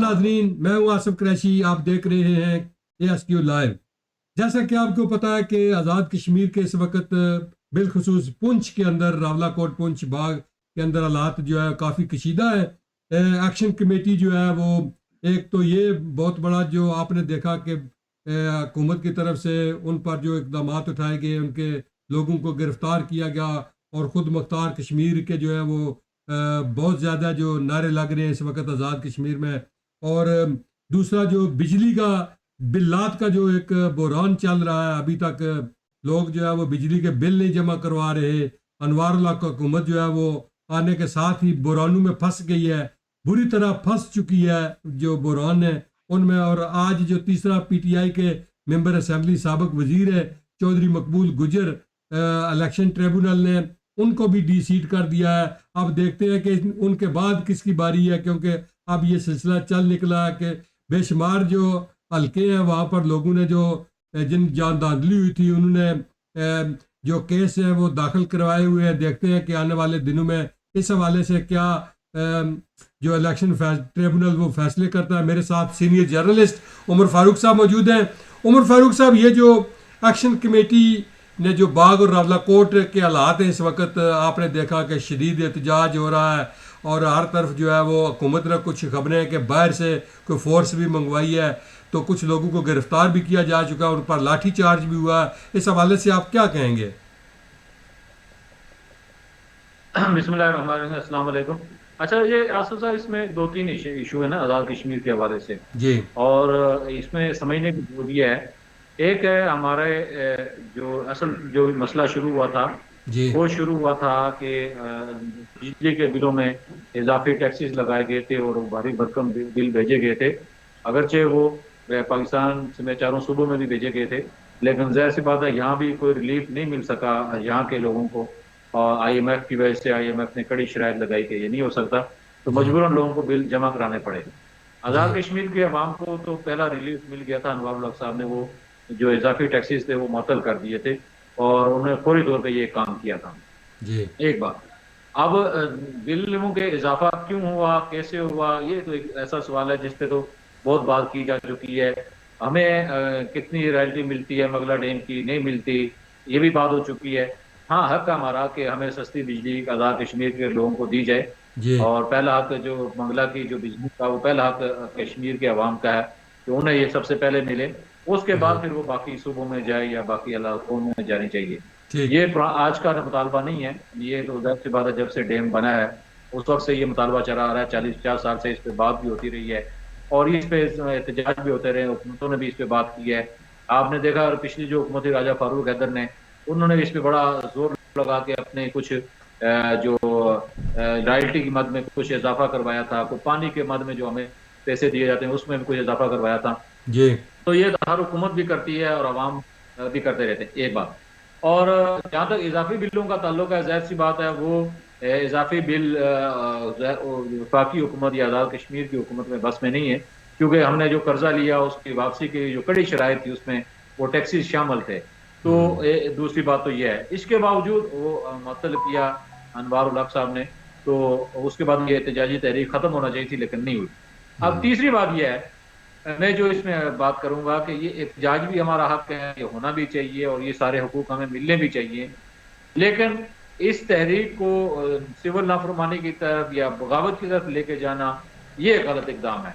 ناظرین، میں ہوں آصف قریشی، آپ دیکھ رہے ہیں ASQ لائیو۔ جیسا کہ آپ کو پتا ہے کہ آزاد کشمیر کے اس وقت بالخصوص پونچھ کے اندر، راولہ کوٹ پونچھ باغ کے اندر حالات جو ہے کافی کشیدہ ہے۔ ایکشن کمیٹی جو ہے وہ ایک تو یہ بہت بڑا جو آپ نے دیکھا کہ حکومت کی طرف سے ان پر جو اقدامات اٹھائے گئے، ان کے لوگوں کو گرفتار کیا گیا، اور خود مختار کشمیر کے جو ہے وہ بہت زیادہ جو نعرے لگ رہے ہیں اس وقت آزاد کشمیر میں۔ اور دوسرا جو بجلی کا بلات کا جو ایک بحران چل رہا ہے، ابھی تک لوگ جو ہے وہ بجلی کے بل نہیں جمع کروا رہے۔ انوار اللہ کا حکومت جو ہے وہ آنے کے ساتھ ہی بحرانوں میں پھنس گئی ہے، بری طرح پھنس چکی ہے جو بحران ہے ان میں۔ اور آج جو تیسرا PTI کے ممبر اسمبلی سابق وزیر ہے چودھری مقبول گجر، الیکشن ٹریبونل نے ان کو بھی ڈی سیٹ کر دیا ہے۔ اب دیکھتے ہیں کہ ان کے بعد کس کی باری ہے، کیونکہ اب یہ سلسلہ چل نکلا ہے کہ بے شمار جو حلقے ہیں وہاں پر لوگوں نے جو جن جان دہندلی ہوئی تھی انہوں نے جو کیس ہے وہ داخل کروائے ہوئے ہیں۔ دیکھتے ہیں کہ آنے والے دنوں میں اس حوالے سے کیا جو الیکشن ٹریبونل وہ فیصلے کرتا ہے۔ میرے ساتھ سینئر جرنلسٹ عمر فاروق صاحب موجود ہیں۔ عمر فاروق صاحب، یہ جو ایکشن کمیٹی نے جو باغ اور راولہ کوٹ کے حالات ہیں اس وقت، آپ نے دیکھا کہ شدید احتجاج ہو رہا ہے، اور ہر طرف جو ہے وہ حکومت نے کچھ خبریں کہ باہر سے کوئی فورس بھی منگوائی ہے، تو کچھ لوگوں کو گرفتار بھی کیا جا چکا ہے، ان پر لاٹھی چارج بھی ہوا ہے۔ اس حوالے سے آپ کیا کہیں گے؟ بسم اللہ الرحمن الرحیم، السلام علیکم۔ اچھا، یہ آصف صاحب، اس میں دو تین ایشو ہے نا آزاد کشمیر کے حوالے سے، جی اور اس میں سمجھنے کی ضروری ہے۔ ایک ہے ہمارے جو اصل جو مسئلہ شروع ہوا تھا، جی وہ شروع ہوا تھا کہ بجلی کے بلوں میں اضافی ٹیکسز لگائے گئے تھے اور بھاری بھرکم بل بھیجے گئے تھے، اگرچہ وہ پاکستان میں چاروں صوبوں میں بھی بھیجے گئے تھے، لیکن ظاہر سی بات ہے یہاں بھی کوئی ریلیف نہیں مل سکا یہاں کے لوگوں کو۔ اور IMF کی وجہ سے IMF نے کڑی شرائط لگائی کہ یہ نہیں ہو سکتا، تو جی مجبوراً لوگوں کو بل جمع کرانے پڑے۔ آزاد جی کشمیر کے عوام کو تو پہلا ریلیف مل گیا تھا، انوار الحق صاحب نے وہ جو اضافی ٹیکسیز تھے وہ معطل کر دیے تھے، اور انہوں نے فوری طور پہ یہ کام کیا تھا۔ جی ایک بات، اب بلوں کے اضافہ کیوں ہوا، کیسے ہوا، یہ تو ایک ایسا سوال ہے جس پہ تو بہت بات کی جا چکی ہے۔ ہمیں کتنی رائلٹی ملتی ہے مغلہ ڈیم کی، نہیں ملتی، یہ بھی بات ہو چکی ہے۔ ہاں، حق ہے ہمارا کہ ہمیں سستی بجلی آزاد کشمیر کے لوگوں کو دی جائے، جی اور پہلا حق جو منگلہ کی جو بجلی کا وہ پہلا حق کشمیر کے عوام کا ہے کہ انہیں یہ سب سے پہلے ملے، اس کے بعد جی پھر وہ باقی صوبوں میں جائے یا باقی علاقوں میں جانی چاہیے۔ ٹھیک یہ آج کا مطالبہ نہیں ہے، یہ تو ظاہر سی بات ہے جب سے ڈیم بنا ہے اس وقت سے یہ مطالبہ چلا آ رہا ہے، 40-50 سال سے اس پہ بات بھی ہوتی رہی ہے، اور اس پہ احتجاج بھی ہوتے رہے، حکومتوں نے بھی اس پہ بات کی ہے۔ آپ نے دیکھا پچھلی جو حکومت تھی راجہ فاروق حیدر نے، انہوں نے اس پہ بڑا زور لگا کے اپنے کچھ جو رائلٹی کی مد میں کچھ اضافہ کروایا تھا، کوئی پانی کے مد میں جو ہمیں پیسے دیے جاتے ہیں اس میں بھی کچھ اضافہ کروایا تھا۔ جی تو یہ ہر حکومت بھی کرتی ہے اور عوام بھی کرتے رہتے ہیں، ایک بات۔ اور جہاں تک اضافی بلوں کا تعلق ہے، ظاہر سی بات ہے وہ اضافی بل وفاقی حکومت یا آزاد کشمیر کی حکومت میں بس میں نہیں ہے، کیونکہ ہم نے جو قرضہ لیا اس کی واپسی کی جو کڑی شرائط تھی اس میں وہ ٹیکسیز شامل تھے۔ تو دوسری بات تو یہ ہے، اس کے باوجود وہ معطل کیا انوار الحق صاحب نے، تو اس کے بعد یہ احتجاجی تحریک ختم ہونا چاہیے تھی لیکن نہیں ہوئی۔ اب تیسری بات یہ ہے، میں جو اس میں بات کروں گا کہ یہ احتجاج بھی ہمارا حق ہے، یہ ہونا بھی چاہیے، اور یہ سارے حقوق ہمیں ملنے بھی چاہیے، لیکن اس تحریک کو سول نافرمانی کی طرف یا بغاوت کی طرف لے کے جانا یہ غلط اقدام ہے۔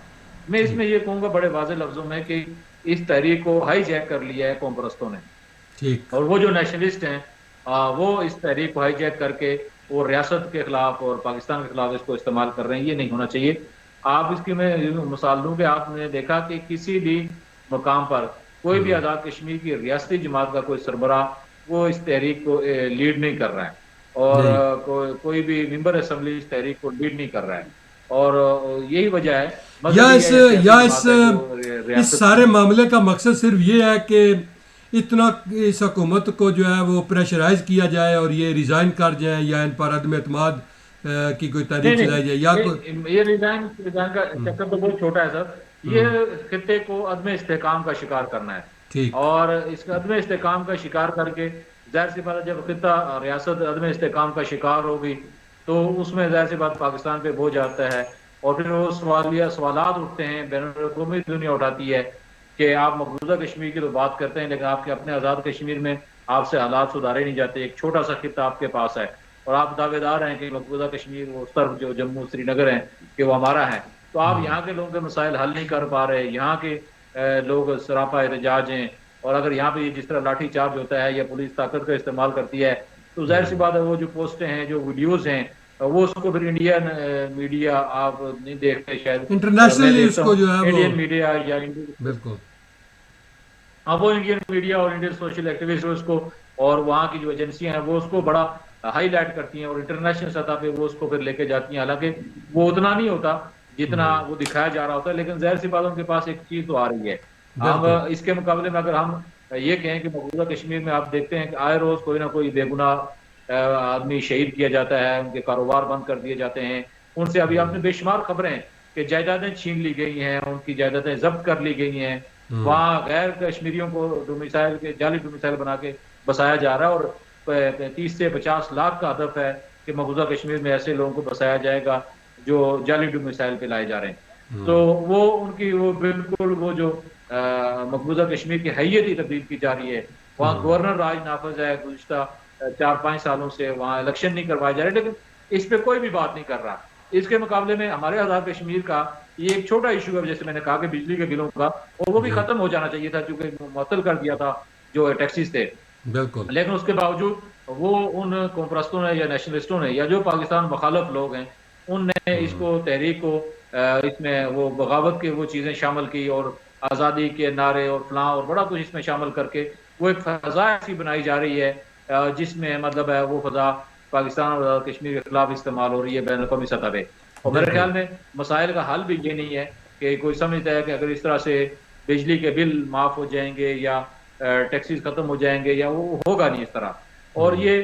میں اس ٹھیک میں یہ کہوں گا بڑے واضح لفظوں میں کہ اس تحریک کو ہائی جیک کر لیا ہے قوم پرستوں نے، ٹھیک اور وہ جو نیشنلسٹ ہیں وہ اس تحریک کو ہائی جیک کر کے وہ ریاست کے خلاف اور پاکستان کے خلاف اس کو استعمال کر رہے ہیں، یہ نہیں ہونا چاہیے۔ آپ اس کی میں مثال دوں کہ آپ نے دیکھا کہ کسی بھی مقام پر کوئی بھی آزاد کشمیر کی ریاستی جماعت کا کوئی سربراہ وہ اس تحریک کو لیڈ نہیں کر رہا ہے، نہیں، اور کوئی بھی ممبر اسمبلی اس تحریک کو لیڈ نہیں کر رہا ہے، اور یہی وجہ ہے یا مذہبی اس ہے یا سیاسی یا جماعت ہے جو اس ریاست سارے میں۔ معاملے کا مقصد صرف یہ ہے کہ اتنا اس حکومت کو جو ہے وہ پریشرائز کیا جائے اور یہ ریزائن کر جائیں، یا ان پر عدم اعتماد کی کوئی نہیں تحریک چلائی جائے، یا کوئی نہیں، یہ ریزائن کا چکر تو بہت چھوٹا ہے سر، یہ خطے کو عدم استحکام کا شکار کرنا ہے، ٹھیک اور اس عدم استحکام کا شکار کر کے ظاہر سی بات ہے جب خطہ ریاست عدم استحکام کا شکار ہوگی تو اس میں ظاہر سی بات پاکستان پہ بوجھ آتا ہے، اور پھر وہ سوالات اٹھتے ہیں، بین الاقوامی دنیا اٹھاتی ہے کہ آپ مقبوضہ کشمیر کی تو بات کرتے ہیں لیکن آپ کے اپنے آزاد کشمیر میں آپ سے حالات سدھارے نہیں جاتے، ایک چھوٹا سا خطہ آپ کے پاس ہے اور آپ دعوے دار ہیں کہ مقبوضہ کشمیر وہ اس طرف جو جموں سری نگر ہے کہ وہ ہمارا ہے، تو آپ یہاں کے لوگوں کے مسائل حل نہیں کر پا رہے، یہاں کے لوگ سراپا احتجاج ہیں، اور اگر یہاں پہ جس طرح لاٹھی چارج ہوتا ہے یا پولیس طاقت کا استعمال کرتی ہے تو ظاہر سی بات ہے وہ جو پوسٹیں ہیں جو ویڈیوز ہیں وہ اس کو پھر انڈین میڈیا آپ نہیں دیکھتے شاید، میں انٹرنیشنلی اس دیکھتا کو ہوں جو ہے وہ انڈین میڈیا یا بالکل ہاں وہ انڈین میڈیا اور انڈین سوشل ایکٹیوسٹ اس کو اور وہاں کی جو ایجنسیاں ہیں وہ اس کو بڑا ہائی لائٹ کرتی ہیں اور انٹرنیشنل سطح پہ وہ اس کو پھر لے کے جاتی ہیں، حالانکہ وہ اتنا نہیں ہوتا جتنا وہ دکھایا جا رہا ہوتا ہے، لیکن ظاہر سی بات ان کے پاس ایک چیز تو آ رہی ہے۔ ہم بالکل اس کے مقابلے میں اگر ہم یہ کہیں کہ مقبوضہ کشمیر میں آپ دیکھتے ہیں کہ آئے روز کوئی نہ کوئی بے گناہ آدمی شہید کیا جاتا ہے، ان کے کاروبار بند کر دیے جاتے ہیں، ان سے ابھی آپ نے بے شمار خبریں کہ جائیدادیں چھین لی گئی ہیں، ان کی جائیدادیں ضبط کر لی گئی ہیں، وہاں غیر کشمیریوں کو ڈومیسائل کے جعلی ڈومیسائل بنا کے بسایا جا رہا ہے، اور 30 سے 50 لاکھ کا ہدف ہے کہ مقبوضہ کشمیر میں ایسے لوگوں کو بسایا جائے گا جو جعلی ڈومیسائل پہ لائے جا رہے ہیں، تو وہ ان کی وہ بالکل وہ جو مقبوضہ کشمیر کی حیت ہی تبدیل کی جا رہی ہے، وہاں گورنر راج نافذ ہے، گزشتہ 4-5 سالوں سے وہاں الیکشن نہیں کروائے جا رہے، لیکن اس پہ کوئی بھی بات نہیں کر رہا۔ اس کے مقابلے میں ہمارے آزاد کشمیر کا یہ ایک چھوٹا ایشو ہے، جیسے میں نے کہا کہ بجلی کے بلوں کا، اور وہ بھی ختم ہو جانا چاہیے تھا چونکہ معطل کر دیا تھا جو ٹیکسیز تھے، بالکل لیکن اس کے باوجود وہ ان قوم پرستوں نے یا نیشنلسٹوں نے یا جو پاکستان مخالف لوگ ہیں ان نے اس کو تحریک کو اس میں وہ بغاوت کے وہ چیزیں شامل کی اور آزادی کے نعرے اور فلاں اور بڑا کچھ اس میں شامل کر کے وہ ایک فضا ایسی بنائی جا رہی ہے جس میں مطلب ہے وہ فضا پاکستان اور آزاد کشمیر کے خلاف استعمال ہو رہی ہے بین الاقوامی سطح پہ، اور میرے بالکل خیال میں مسائل کا حل بھی یہ نہیں ہے کہ کوئی سمجھتا ہے کہ اگر اس طرح سے بجلی کے بل معاف ہو جائیں گے یا ٹیکسیز ختم ہو جائیں گے یا وہ ہوگا نہیں اس طرح، اور یہ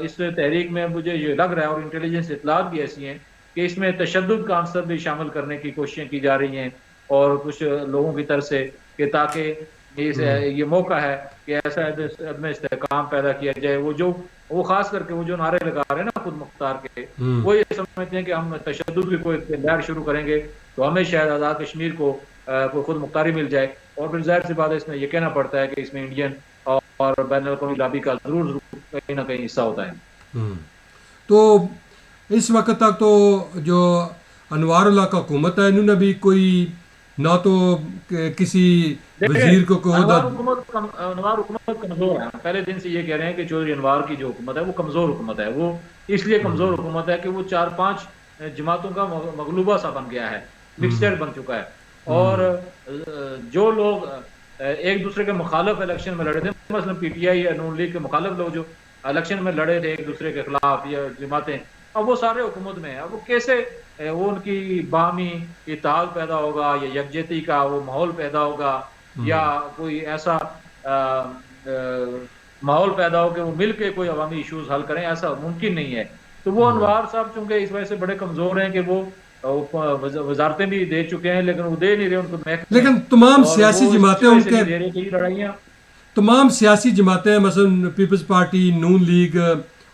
اس تحریک میں مجھے یہ لگ رہا ہے اور انٹیلیجنس اطلاعات بھی ایسی ہیں کہ اس میں تشدد کا عنصر بھی شامل کرنے کی کوششیں کی جا رہی ہیں اور کچھ لوگوں کی طرف سے کہ تاکہ یہ موقع ہے کہ ایسا عدم استحکام پیدا کیا جائے، وہ خاص کر کے وہ جو نعرے لگا رہے ہیں نا خود مختار کے، وہ یہ سمجھتے ہیں کہ ہم تشدد کی کوئی لہر شروع کریں گے تو ہمیں شاید آزاد کشمیر کو کوئی خود مختاری مل جائے، اور پھر ظاہر سی بات ہے اس میں یہ کہنا پڑتا ہے کہ اس میں انڈین اور بین الاقوامی لابی کا ضرور کہیں نہ کہیں حصہ ہوتا ہے۔ تو اس وقت تک تو جو انوار اللہ کا حکومت ہے انہوں نے بھی کوئی نہ تو کسی وزیر کو انوار حکومت کمزور ہے، پہلے دن سے یہ کہہ رہے ہیں کہ چودھری انوار کی جو حکومت ہے وہ کمزور حکومت ہے، وہ اس لیے کمزور حکومت ہے کہ وہ 4-5 جماعتوں کا مغلوبہ سا بن گیا ہے، مکسچر بن چکا ہے، اور جو لوگ ایک دوسرے کے مخالف الیکشن میں لڑے تھے، مثلا پی ٹی آئی یا نون لیگ کے مخالف لوگ جو الیکشن میں لڑے تھے ایک دوسرے کے خلاف یا جماعتیں، اب وہ سارے حکومت میں ہیں، اب وہ کیسے وہ ان کی باہمی اتحاد پیدا ہوگا یا یکجہتی کا وہ ماحول پیدا ہوگا یا کوئی ایسا ماحول پیدا ہو کہ وہ مل کے کوئی عوامی ایشوز حل کریں، ایسا ممکن نہیں ہے، تو وہ انوار صاحب چونکہ اس وجہ سے بڑے کمزور ہیں کہ وہ وزارتیں بھی دے چکے ہیں لیکن وہ دے نہیں رہے ان کو محکمے، لیکن تمام سیاسی جماعتیں جماعتیں ان کے دے رہے کہ یہ لڑائیاں تمام سیاسی جماعتیں مثلا پیپلز پارٹی نون لیگ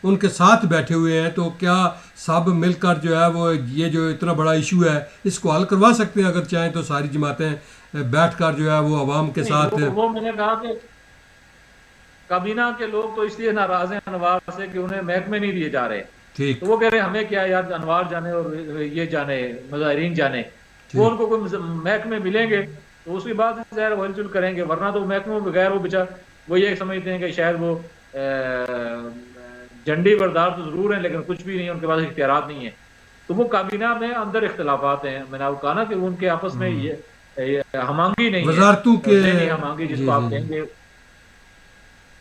ان کے ساتھ بیٹھے ہوئے ہیں، تو کیا سب مل کر جو ہے وہ یہ جو اتنا بڑا ایشو ہے اس کو حل کروا سکتے ہیں اگر چاہیں تو ساری جماعتیں بیٹھ کر جو ہے وہ عوام کے ساتھ؟ وہ میں نے کہا کہ کابینہ کے لوگ تو اس لیے ناراض ہیں انوار سے کہ انہیں محکمے نہیں دیے جا رہے، تو وہ کہہ رہے ہیں ہمیں کیا یار انوار جانے اور یہ جانے مظاہرین جانے، وہ ان کو کوئی محکمے ملیں گے تو اس کے بعد ظاہر وہ ہل چل کریں گے، ورنہ تو محکموں بغیر وہ یہ سمجھتے ہیں کہ شاید وہ جھنڈی بردار تو ضرور ہیں لیکن کچھ بھی نہیں، ان کے پاس اختیارات نہیں ہیں، تو وہ کابینہ میں اندر اختلافات ہیں، میں نے آپ کو کہا نا کہ ان کے آپس میں ہمانگی نہیں ہے، وزارتوں کے ہمانگی جس کو آپ کہیں گے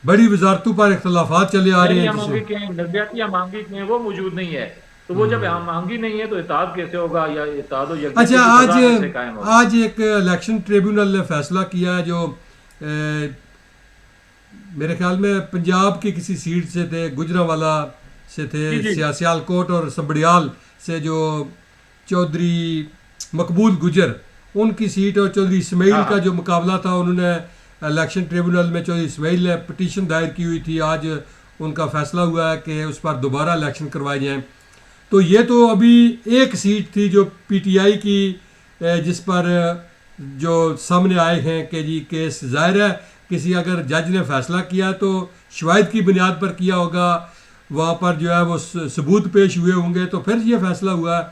بڑی وزارتوں پر اختلافات چلے آ رہے ہیں، ہمانگی کے نظریاتی ہمانگی کے وہ موجود نہیں ہے، تو وہ جب ہمانگی نہیں ہے تو اتحاد کیسے ہوگا یا اتحاد و یکجہتی کی فضا کیسے قائم ہوگی؟ آج ایک الیکشن ٹریبیونل نے فیصلہ کیا ہے جو میرے خیال میں پنجاب کی کسی سیٹ سے تھے، گجرانوالہ سے تھے، سیال کوٹ اور سمبڑیال سے جو چودھری مقبول گجر ان کی سیٹ اور چودھری اسماعیل کا جو مقابلہ تھا، انہوں نے الیکشن ٹریبیونل میں چودھری اسماعیل نے پٹیشن دائر کی ہوئی تھی، آج ان کا فیصلہ ہوا ہے کہ اس پر دوبارہ الیکشن کروائے جائیں، تو یہ تو ابھی ایک سیٹ تھی جو پی ٹی آئی کی جس پر جو سامنے آئے ہیں کہ جی کیس ظاہر ہے کسی اگر جج نے فیصلہ کیا تو شواہد کی بنیاد پر کیا ہوگا، وہاں پر جو ہے وہ ثبوت پیش ہوئے ہوں گے تو پھر یہ فیصلہ ہوا ہے.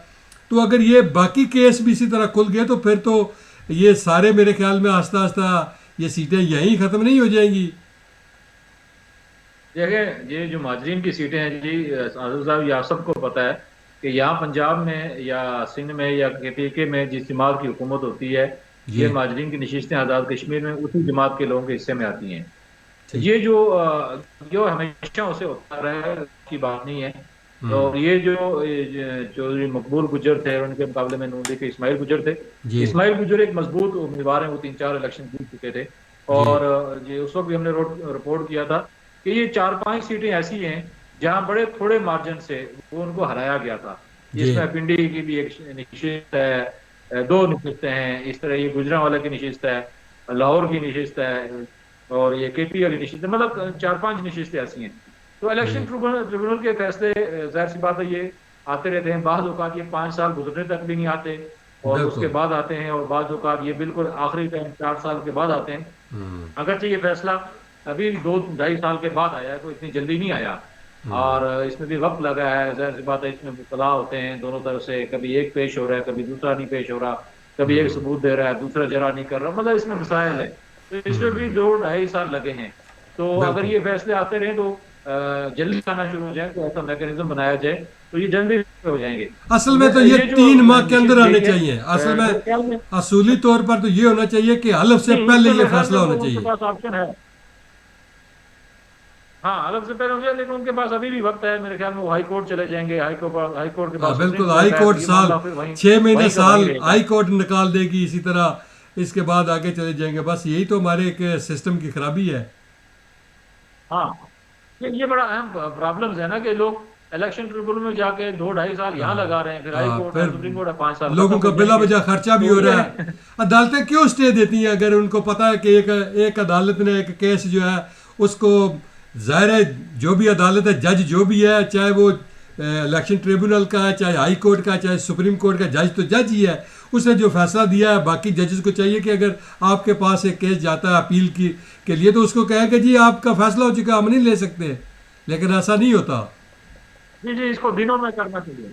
تو اگر یہ باقی کیس بھی اسی طرح کھل گئے تو پھر تو یہ سارے میرے خیال میں آہستہ آہستہ یہ سیٹیں یہیں ختم نہیں ہو جائیں گی. دیکھیں یہ جو مہاجرین کی سیٹیں ہیں جی عادل صاحب، یہ آپ سب کو پتہ ہے کہ یہاں پنجاب میں یا سندھ میں یا پی کے میں جس جماعت کی حکومت ہوتی ہے جی یہ مہاجرین کی نشستیں آزاد کشمیر میں اسی جماعت کے لوگوں کے حصے میں آتی ہیں. ٹھیک. یہ جو ہمیشہ اسے ہوتا رہا ہے اس کی بات نہیں ہے. اور یہ جو چودھری مقبول گجر تھے ان کے مقابلے میں نون لیگ کے اسماعیل گجر تھے. جی اسماعیل گجر ایک مضبوط امیدوار ہیں، وہ 3-4 الیکشن جیت چکے تھے. اور یہ اس وقت بھی ہم نے رپورٹ کیا تھا کہ یہ 4-5 سیٹیں ایسی ہیں جہاں بڑے تھوڑے مارجن سے وہ ان کو ہرایا گیا تھا. جی اس میں پنڈی کی بھی ایک نشست ہے، 2 نشستیں ہیں، اس طرح یہ گجرانوالہ کی نشست ہے، لاہور کی نشست ہے، اور یہ کے پی والی نشست ہے، مطلب 4-5 نشستیں ایسی ہیں. تو الیکشن ٹریبونل کے فیصلے ظاہر سی بات ہے یہ آتے رہتے ہیں. بعض اوقات یہ 5 سال گزرنے تک بھی نہیں آتے اور اس کے بعد آتے ہیں، اور بعض اوقات یہ بالکل آخری ٹائم 4 سال کے بعد آتے ہیں. اگرچہ یہ فیصلہ ابھی 2-2.5 سال کے بعد آیا ہے، تو اتنی جلدی نہیں آیا اور اس میں بھی وقت لگا ہے. ظاہر سی بات ہے اس میں مبتلا ہوتے ہیں دونوں طرف سے، کبھی ایک پیش ہو رہا ہے کبھی دوسرا نہیں پیش ہو رہا، کبھی ایک ثبوت دے رہا ہے دوسرا جرا نہیں کر رہا، مطلب اس میں مسائل ہے. تو اس میں بھی 2-2.5 سال لگے ہیں. تو اگر یہ فیصلے آتے رہیں تو جلدی آنا شروع ہو جائیں، تو ایسا میکینزم بنایا جائے تو یہ جلدی ہو جائیں گے. اصل میں تو یہ 3 ماہ کے اندر آنے چاہیے. اصل میں اصولی طور پر تو یہ ہونا چاہیے کہ حلف سے پہلے یہ فیصلہ ہونا چاہیے. ان کے پاس آپشن ہے، ہاں حلف سے پہلے ہو جائے، لیکن ان کے پاس ابھی بھی وقت ہے. میرے خیال میں وہ ہائی کورٹ چلے جائیں گے، ہائی کورٹ کے پاس بالکل ہائی کورٹ سال 6 مہینے سال ہائی کورٹ نکال دے گی، اسی طرح اس کے بعد آگے چلے جائیں گے. بس یہی تو ہمارے ایک سسٹم کی خرابی ہے. ہاں یہ بڑا اہم پرابلمز ہے نا کہ لوگ الیکشن ٹریبونل میں جا کے 2-2.5 سال یہاں لگا رہے ہیں، پھر ہائی کورٹ سپریم کورٹ 5 سال لوگوں کا بلا وجہ خرچہ بھی ہو رہا ہے. عدالتیں کیوں اسٹے دیتی ہیں اگر ان کو پتا ہے کہ ایک عدالت نے ایک کیس جو ہے اس کو ظاہر ہے جو بھی عدالت ہے جج جو بھی ہے چاہے وہ الیکشن ٹریبونل کا ہے چاہے ہائی کورٹ کا چاہے سپریم کورٹ کا، جج تو جج ہی ہے، اس نے جو فیصلہ دیا ہے. باقی ججز کو چاہیے کہ اگر آپ کے پاس ایک کیس جاتا ہے اپیل کے لیے تو اس کو کہے کہ جی آپ کا فیصلہ ہو چکا ہم نہیں لے سکتے، لیکن ایسا نہیں ہوتا. جی اس کو دنوں میں کرنا چاہیے.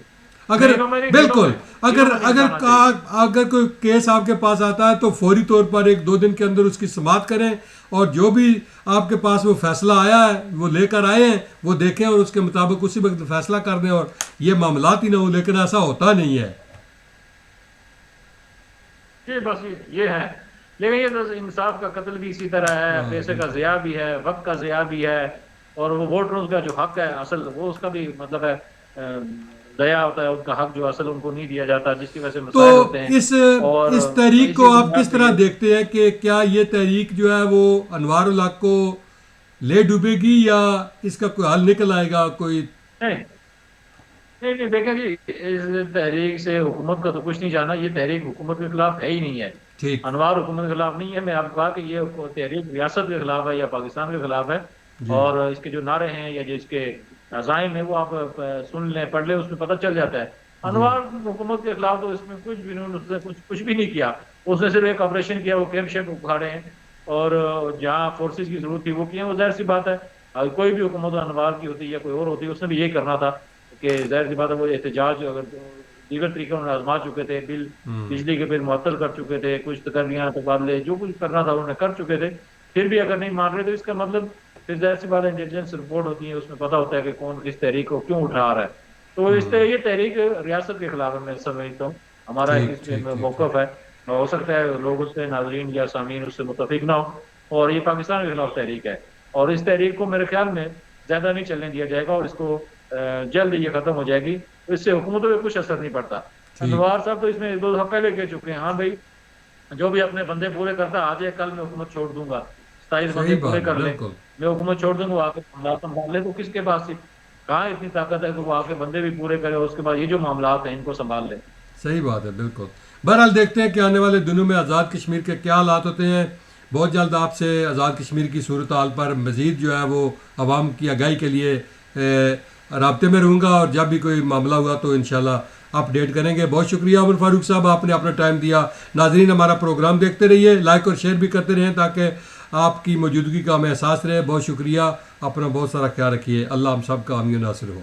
اگر بالکل اگر کوئی کیس آپ کے پاس آتا ہے تو فوری طور پر 1-2 دن کے اندر اس کی سماعت کریں اور جو بھی آپ کے پاس وہ فیصلہ آیا ہے وہ لے کر آئے ہیں وہ دیکھیں اور اس کے مطابق اسی وقت فیصلہ کر دیں اور یہ معاملات ہی نہ ہو. لیکن ایسا ہوتا نہیں ہے. جی بس یہ ہے، لیکن یہ تو انصاف کا قتل بھی اسی طرح ہے، پیسے کا ضیاع بھی ہے، وقت کا ضیاع بھی ہے، اور وہ ووٹرز کا جو حق ہے اصل وہ اس کا بھی مطلب ہے ضیاع ہوتا ہے، ان کا حق جو اصل ان کو نہیں دیا جاتا، جس کی وجہ سے مسائل ہوتے ہیں. تو اس تحریک کو آپ کس طرح دیکھتے ہیں کہ کیا یہ تحریک جو ہے وہ انوار الحق کو لے ڈوبے گی یا اس کا کوئی حل نکل آئے گا؟ کوئی نہیں دیکھیں جی اس تحریک سے حکومت کا تو کچھ نہیں جانا. یہ تحریک حکومت کے خلاف ہے ہی نہیں ہے. ٹھیک انوار حکومت کے خلاف نہیں ہے. میں آپ کو کہا کہ یہ تحریک ریاست کے خلاف ہے یا پاکستان کے خلاف ہے. اور اس کے جو نعرے ہیں یا جو اس کے عزائم ہیں وہ آپ سن لیں پڑھ لیں، اس میں پتہ چل جاتا ہے. انوار حکومت کے خلاف تو اس میں کچھ بھی کچھ بھی نہیں کیا. اس نے صرف ایک آپریشن کیا، وہ کیمپ شیپ اکھاڑے ہیں اور جہاں فورسز کی ضرورت تھی وہ کیے. وہ ظاہر سی بات ہے کوئی بھی حکومت انوار کی ہوتی یا کوئی اور ہوتی اس نے بھی یہی کرنا تھا کہ ظاہر سی بات ہے وہ احتجاج اگر دیگر طریقوں میں آزما چکے تھے، بجلی کے بل معطل کر چکے تھے، کچھ تقرریاں تبادلے جو کچھ کرنا تھا انہوں نے کر چکے تھے. پھر بھی اگر نہیں مان رہے تو اس کا مطلب پھر ظاہر سی بات ہے انٹیلیجنس رپورٹ ہوتی ہے، اس میں پتہ ہوتا ہے کہ کون کس تحریک کو کیوں اٹھا رہا ہے. تو اس طرح یہ تحریک ریاست کے خلاف ہے. میں سمجھتا ہوں ہمارا اس میں موقف ہے. ہو سکتا ہے لوگ اس سے ناظرین یا سامعین اس سے متفق نہ ہو، اور یہ پاکستان کے خلاف تحریک ہے اور اس تحریک کو میرے خیال میں زیادہ نہیں چلنے دیا جائے گا اور اس کو جلد یہ ختم ہو جائے گی. اس سے حکومتوں پہ کچھ اثر نہیں پڑتا. انوار صاحب تو اس میں 2 دفعہ پہلے کہہ چکے ہیں، ہاں بھائی جو بھی اپنے بندے پورے کرتا آ جائے، کل میں حکومت چھوڑ دوں گا، 27 بندے پورے کر لیں میں حکومت چھوڑ دوں گا، وہ آ کے معاملات سنبھال لے. تو کس کے پاس کہاں اتنی طاقت ہے کہ وہ آ کے بندے بھی پورے کرے اور اس کے بعد یہ جو معاملات ہیں ان کو سنبھال لے. صحیح بات ہے بالکل. بہرحال دیکھتے ہیں کہ آنے والے دنوں میں آزاد کشمیر کے کیا حالات ہوتے ہیں. بہت جلد آپ سے آزاد کشمیر کی صورتحال پر مزید جو ہے وہ عوام کی آگاہی کے لیے رابطے میں رہوں گا اور جب بھی کوئی معاملہ ہوا تو انشاءاللہ اپڈیٹ کریں گے. بہت شکریہ عمر فاروق صاحب, آپ نے اپنا ٹائم دیا. ناظرین ہمارا پروگرام دیکھتے رہیے, لائک اور شیئر بھی کرتے رہیں تاکہ آپ کی موجودگی کا ہمیں احساس رہے. بہت شکریہ, اپنا بہت سارا خیال رکھیے. اللہ ہم سب کا حامی و ناصر ہو.